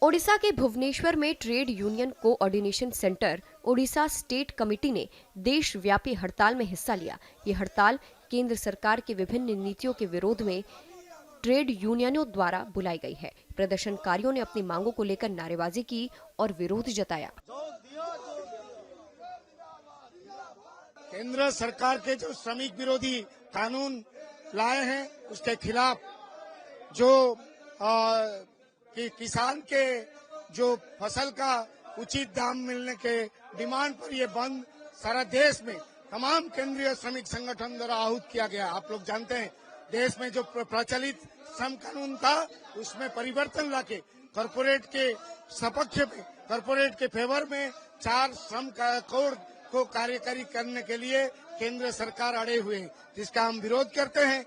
ओडिशा के भुवनेश्वर में trade union coordination centre Odisha state committee ने देशव्यापी हड़ताल में हिस्सा लिया। ये हड़ताल केंद्र सरकार की विभिन्न नीतियों के विरोध में ट्रेड यूनियनों द्वारा बुलाई गई है। प्रदर्शनकारियों ने अपनी मांगों को लेकर नारेबाजी की और विरोध जताया। केंद्र सरकार के जो श्रमिक विरोधी कानून लाए हैं उसके खिलाफ जो कि किसान के जो फसल का उचित दाम मिलने के डिमांड पर ये बंद सारा देश में तमाम केंद्रीय श्रमिक संगठन द्वारा आहूत किया गया। आप लोग जानते हैं देश में जो प्रचलित श्रम कानून था उसमें परिवर्तन लाके कॉर्पोरेट के सपक्ष में कॉर्पोरेट के फेवर में 4 श्रम कोड को कार्यकारी करने के लिए केंद्र सरकार अड़े हुए हैं, जिसका हम विरोध करते हैं।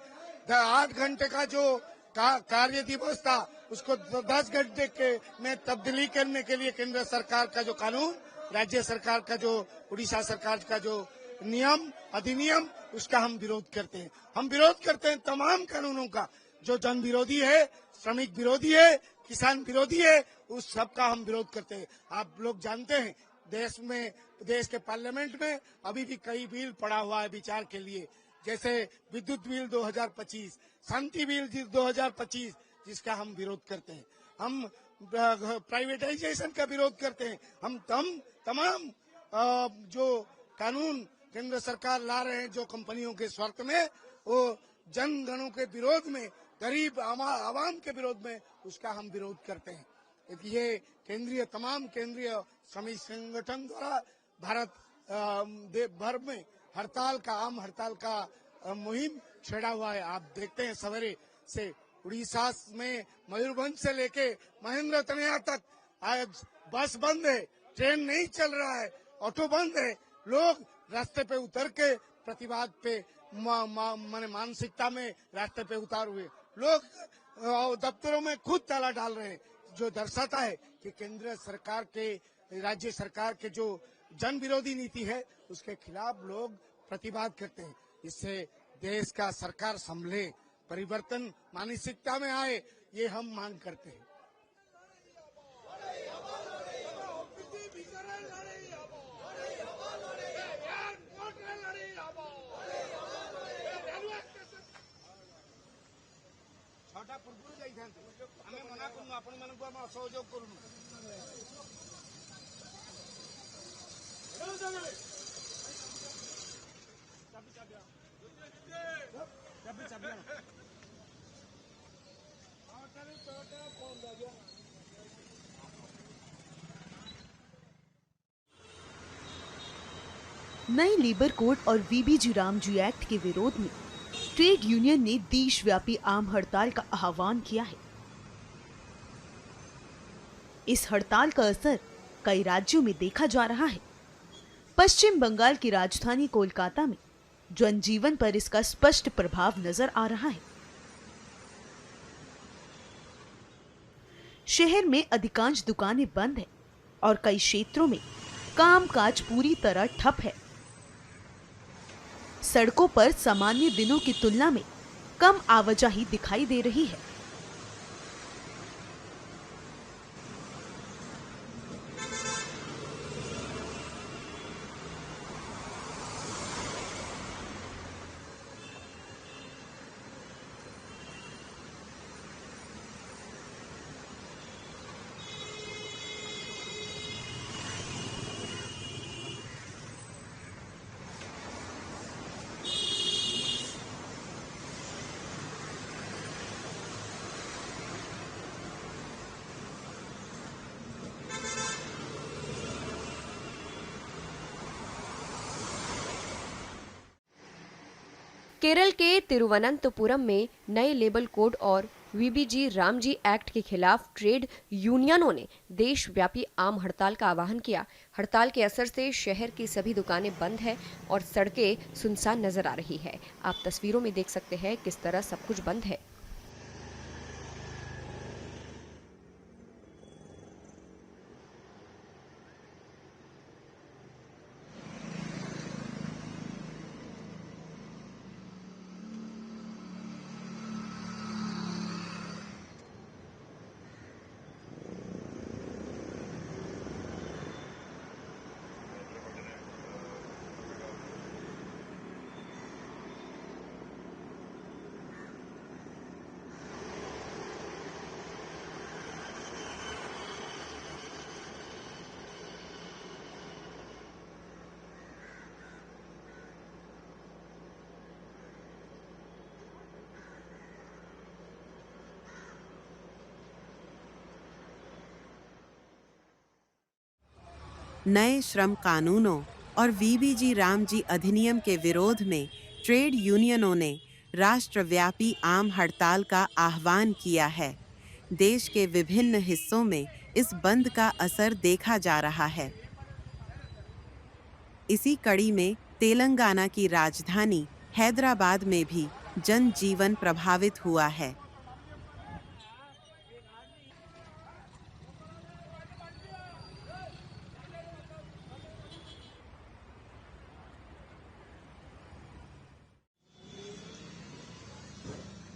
8 घंटे का जो कार्य दिवस था उसको 10 घंटे के में तब्दीली करने के लिए केंद्र सरकार का जो कानून, राज्य सरकार का जो उड़ीसा सरकार का जो नियम अधिनियम, उसका हम विरोध करते हैं। हम विरोध करते हैं तमाम कानूनों का जो जन विरोधी है, श्रमिक विरोधी है, किसान विरोधी है, उस सब का हम विरोध करते हैं। आप लोग जानते हैं देश के पार्लियामेंट में अभी भी कई बिल पड़ा हुआ है विचार के लिए, जैसे विद्युत बिल 2025, शांति बिल 2025, जिसका हम विरोध करते हैं। हम प्राइवेटाइजेशन का विरोध करते हैं। हम तमाम जो कानून केंद्र सरकार ला रहे हैं जो कंपनियों के स्वार्थ में, वो जनगणों के विरोध में, गरीब आवाम के विरोध में, उसका हम विरोध करते हैं। ये तमाम केंद्रीय श्रमिक संगठन द्वारा भारत भर में आम हड़ताल का मुहिम छेड़ा हुआ है। आप देखते हैं सवेरे से उड़ीसा में मयूरभंज से लेके महेंद्र तनया तक आज बस बंद है, ट्रेन नहीं चल रहा है, ऑटो बंद है। लोग रास्ते पे उतर के प्रतिवाद पे मानसिकता में रास्ते पे उतार हुए लोग दफ्तरों में खुद ताला डाल रहे हैं, जो दर्शाता है कि केंद्र सरकार के राज्य सरकार के जो जन विरोधी नीति है उसके खिलाफ लोग प्रतिवाद करते हैं। इससे देश का सरकार संभले, परिवर्तन मानसिकता में आए, ये हम मांग करते हैं। छटा पूर्व जाइथांते आमे मना करनु आपण मानकु हम सहयोग करनु। नए लेबर कोड और वीबीजी रामजी एक्ट के विरोध में ट्रेड यूनियन ने देशव्यापी आम हड़ताल का आह्वान किया है। इस हड़ताल का असर कई राज्यों में देखा जा रहा है। पश्चिम बंगाल की राजधानी कोलकाता में जनजीवन पर इसका स्पष्ट प्रभाव नजर आ रहा है। शहर में अधिकांश दुकानें बंद हैं और कई क्षेत्रों में कामकाज पूरी तरह ठप है। सड़कों पर सामान्य दिनों की तुलना में कम आवाजाही दिखाई दे रही है। केरल के तिरुवनंतपुरम में नए लेबर कोड और वीबीजी रामजी एक्ट के खिलाफ ट्रेड यूनियनों ने देशव्यापी आम हड़ताल का आह्वान किया। हड़ताल के असर से शहर की सभी दुकानें बंद हैं और सड़कें सुनसान नजर आ रही है। आप तस्वीरों में देख सकते हैं किस तरह सब कुछ बंद है। नए श्रम कानूनों और वीबीजी रामजी अधिनियम के विरोध में ट्रेड यूनियनों ने राष्ट्रव्यापी आम हड़ताल का आह्वान किया है। देश के विभिन्न हिस्सों में इस बंद का असर देखा जा रहा है। इसी कड़ी में तेलंगाना की राजधानी हैदराबाद में भी जनजीवन प्रभावित हुआ है।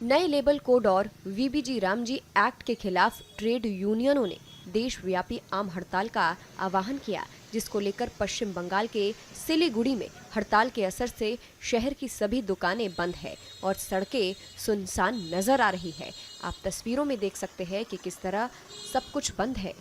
नए लेबर कोड और वीबीजी रामजी एक्ट के खिलाफ ट्रेड यूनियनों ने देशव्यापी आम हड़ताल का आह्वान किया, जिसको लेकर पश्चिम बंगाल के सिलीगुड़ी में हड़ताल के असर से शहर की सभी दुकानें बंद है और सड़कें सुनसान नजर आ रही है। आप तस्वीरों में देख सकते हैं कि किस तरह सब कुछ बंद है।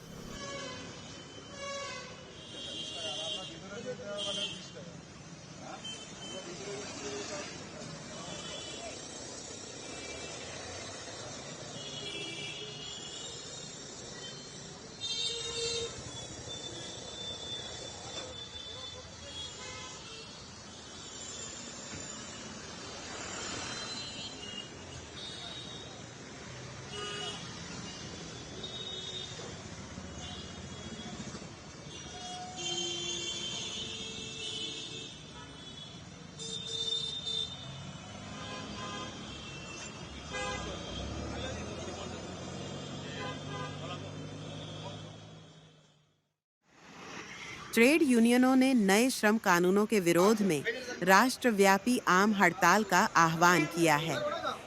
ट्रेड यूनियनों ने नए श्रम कानूनों के विरोध में राष्ट्रव्यापी आम हड़ताल का आह्वान किया है।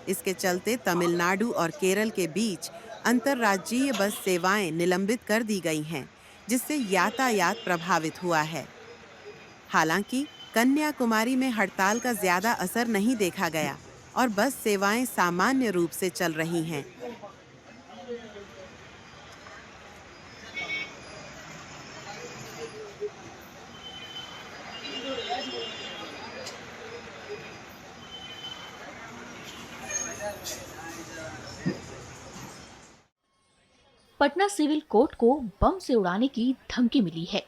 इसके चलते तमिलनाडु और केरल के बीच अंतर्राज्यीय बस सेवाएं निलंबित कर दी गई हैं, जिससे यातायात प्रभावित हुआ है। हालांकि कन्याकुमारी में हड़ताल का ज्यादा असर नहीं देखा गया और बस सेवाएं सामान्य रूप से चल रही हैं। पटना सिविल कोर्ट को बम से उड़ाने की धमकी मिली है,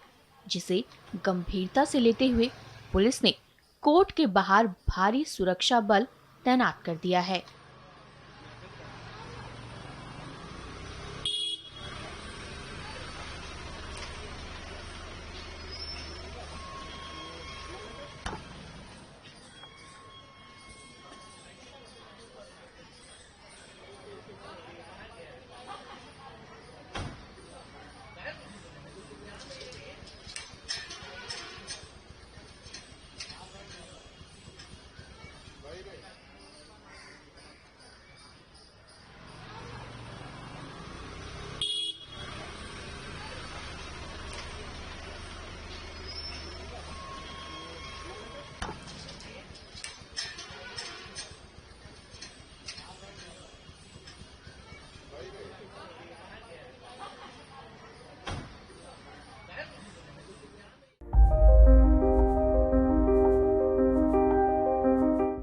जिसे गंभीरता से लेते हुए पुलिस ने कोर्ट के बाहर भारी सुरक्षा बल तैनात कर दिया है।